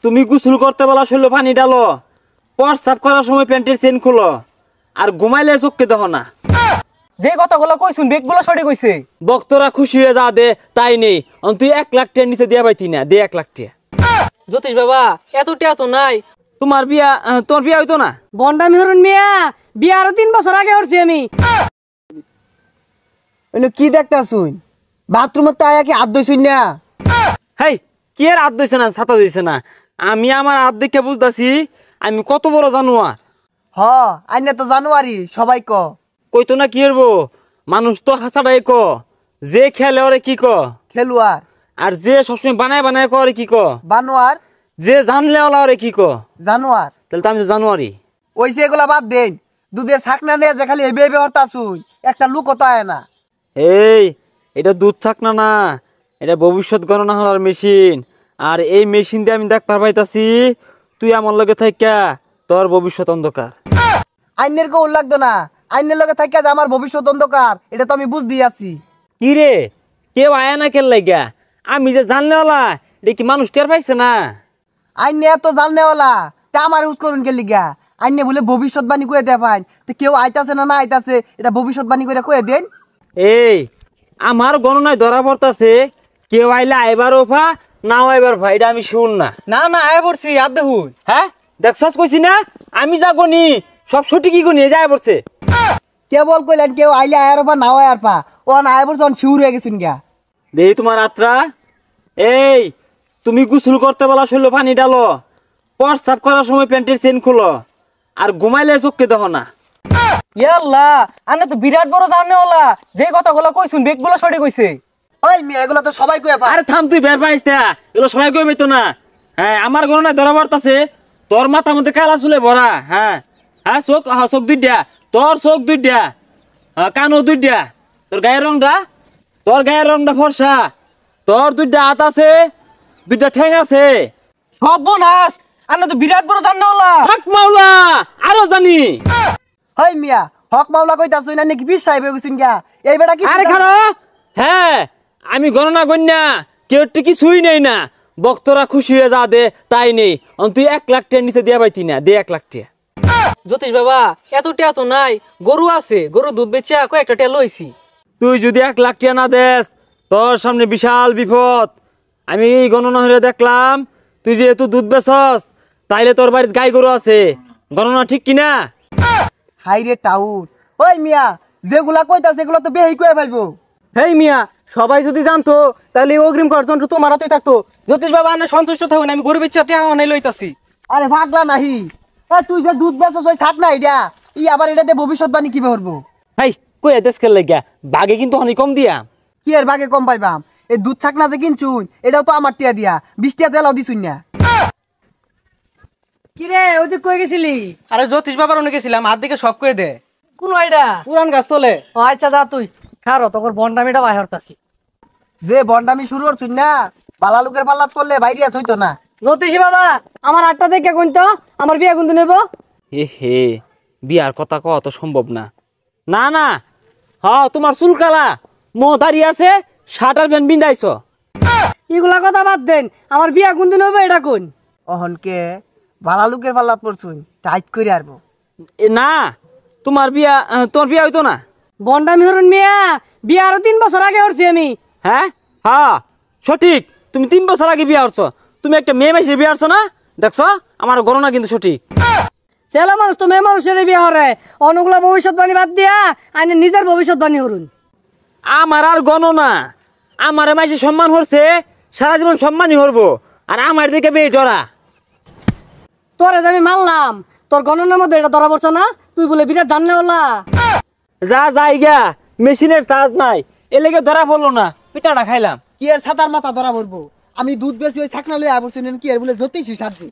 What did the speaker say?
তুমি গোসল করতে বলা শরীরে পানি ডালো, প্রস্রাব করার সময় প্যান্টের চেন খুলো, আর ঘুমাইলে চোখকে দেখো না। যে কথাগুলো কইছুন বেগগুলো সঠিক কইছে। বক্তরা খুশি হয়ে যা দে তাই নেই, তুই 1 লাখ টাকার নিচে দিয়া পাইতি না, দে 1 লাখ টাকা। জ্যোতিষ বাবা এত টাকা তো নাই। তোমার বিয়া হইতো না? বন্ডামি হরুন মিয়া, বিয়া আরো 3 বছর আগে করছি আমি। কি দেখতাছুন? বাথরুমে তাই কি হাত ধুইছুন না? হেই, কি আর হাত ধুইছে না, ছাতা ধুইছে না? আমি আমার হাত দেখে বুঝতাছি আমি কত বড় জানোয়ার। হ, আইনে তো জানুয়ারি সবাই ক। কইতো না কি হইব, মানুষ তো হাসাটাই ক, যে খেলে ওরে কি ক খেলুয়ার, আর যে সবসময় বানায় বানায় করে কি ক বানোয়ার, যে জানলে ওলা ওরে কি ক জানোয়ার। তাহলে তো আমি তো জানুয়ারি। ওইসে এগুলা বাদ দেন, দুধের ছাকনা নিয়ে যে খালি এবে এবে হরতাছুন, একটা লুকও তো আয় না। এই, এটা দুধ ছাকনা না, এটা ভবিষ্যৎ গণনা হওয়ার মেশিন। আর এই মেশিন দিয়ে আমি দেখ পাইতাছি তুই আমার লগে থাইকা তোর ভবিষ্যৎ অন্ধকার। আইনের কেউ লাগতো না, আইনের লগে থাকিয়া যে আমার ভবিষ্যৎ অন্ধকার এটা তো আমি বুঝতেই আছি। কি রে, কেউ আয়া না কেন লাগিয়া? আমি যে জানলে ওলা এটা কি মানুষ টের পাইছে না? আইনে এত জাননেওয়ালা তা আমার ইউজ করুন কে লিগা? আইনে বলে ভবিষ্যৎবাণী কয়ে দেয় পাইন, তো কেউ আইতাছে না আইতাছে এটা ভবিষ্যৎবাণী করে কয়ে দেন। এই, আমার গণনায় ধরা পড়তাছে কেউ আইলে আইবার ওফা, নাও আইবার ভাই, এটা আমি শুন না। না না আয় পড়ছি, আর দেখুন। হ্যাঁ, দেখছস কইছি না আমি যা গনি সব সঠিকই গনি, যায় পড়ছে। কেবল কইলেন কেউ আইলে আয়ার পা নাও আয়ার পা, ও না আয় পড়ছে শিউর হয়ে গেছুন গা। দেই তোমার আত্রা। এই, তুমি গোসল করতে বলা শরীরে পানি ডালো, প্রস্রাব করার সময় প্যান্টের চেন খুলো, আর ঘুমাইলে চোখকে দেখো না। ইয়াল্লাহ, আনে তো বিরাট বড় জাননেওয়ালা, যে কথাগুলো কইছুন বেগগুলো সঠিক কইছে। ওই মেয়ে এগুলো তো সবাই কয়ে পায়। আরে থাম, তুই বের পাইস না, এগুলো সবাই কই পাইতো না। হ্যাঁ, আমার গণনায় ধরা পড়তাছে তোর মাথা মধ্যে কালা চুলে ভরা। হ্যাঁ হ্যাঁ, চোখ, হ্যাঁ চোখ 2টা, তোর চোখ 2টা, কানও 2টা, তোর গায়ের রংটা ফর্সা, তোর 2টা হাত আছে, 2টা ঠ্যাং আছে। সর্বনাশ, আনে তো বিরাট বড় জাননেওয়ালা। হক মাওলা, আরো জানি। ওই মিয়া হক মাওলা কইতাছুন না নাকি বিশ সাহেব হয়ে গেছুন গা? এই বেটা কি আরে খারো, হ্যাঁ আমি গণনা গণ্যা কেউ কিছুই নেই না, বক্তরা খুশি হয়ে যা দে তাই নেই, তুই 1 লাখ টাকার নিচে দিয়া পাইতি না, দে 1 লাখ টাকা। জ্যোতিষ বাবা এত টাকা তো নাই, গরু আছে, গরু দুধ বেচা কয়েকটা টাকা লইছি। তুই যদি 1 লাখ টাকা না দেস তোর সামনে বিশাল বিপদ। আমি গণনা হয়ে দেখলাম তুই যেহেতু দুধ বেচস তাইলে তোর বাড়িতে গাই গরু আছে, গণনা ঠিক কিনা? হাই রে টাউট। ওই মিয়া যেগুলা কইতাছে এগুলো তো বেহি কয়ে পাইবো। হেই মিয়া, সবাই যদি জানতো তাহলে এই অগ্রিম কর যন্ত্র তোমার হাতেই থাকতো। জ্যোতিষ বাবা আনে সন্তুষ্ট থাকুন, আমি গরু বেচা টাকা অনেক লইতাছি। আরে ভাগলা নাহি, তুই যে দুধ বেচছ ওই থাক না এটা, আবার এটাতে ভবিষ্যৎবাণী কি করবো? হাই, কই দেশ খেল লাগিয়া বাঘে কিন্তু অনেক কম দিয়া। কি এর ভাগে কম পাইবাম? এই দুধ ছাক না যে কিনছুন এটাও তো আমার টিয়া দিয়া, 20 টিয়া তেলাও দিছুন না। কি রে, ওই তুই কই গেছিলি? আরে জ্যোতিষ বাবার অনেক গেছিলাম, হাত দিকে সব কয়ে দে। কোন আইডা? পুরান গাছ তোলে। ও আচ্ছা যা তুই খারো, তোর বন্ডামিটা বাহির হতাছি। যে বন্ডামি শুরু করছুন না, বালা লোকের পাল্লাত করলে বাইরিয়া হইতো না। জ্যোতিষী বাবা আমার 8টা দেখে কোন তো আমার বিয়া কিন্তু নেব। হে, বিয়ার কথা কওয়া তো সম্ভব না। না না, হ্যাঁ তোমার চুল কালা, মো দাঁড়িয়ে আছে, শার্ট আর প্যান্ট বিন্দাইছ। এগুলা কথা বাদ দেন, আমার বিয়া কোন দিন হবে এটা কোন? অহনকে বালা লোকের পাল্লাত পড়ছুন, টাইট করে আরবো। না, তোমার বিয়া হইতো না। বন্ডামি হরুন মিয়া, বিয়া আরো 3 বছর আগে করছি আমি। হ্যাঁ হ্যাঁ সঠিক, তুমি 3 বছর আগে বিয়া হচ্ছ। তুমি একটা মেয়ে মাসে বিয়া হচ্ছ না, দেখছ? আমার গণনা কিন্তু সঠিক। ছেলে মানুষ তো মেয়ে মানুষের বিয়া হরে, অনুগুলা ভবিষ্যৎবাণী বাদ দিয়া আইনে নিজের ভবিষ্যৎবাণী হরুন। আমার আর গণনা, আমার মাসে সম্মান হচ্ছে, সারা জীবন সম্মানই হরবো, আর আমার দিকে বেয়ে ডরা। তোরে যে আমি মানলাম, তোর গণনার মধ্যে এটা ধরা পড়ছে না? তুই বলে বিরাট জানলে ওলা। যা যাইগা, মেশিনের চার্জ নাই, এ লেগে ধরা পড়লো না, পিঠাটা খাইলাম। কি এর ছাতার মাথা ধরা পড়বো? আমি দুধ বেশি ওই ছাকনা লইয়া পড়ছুন, কি এর বলে জ্যোতিষী সাজি।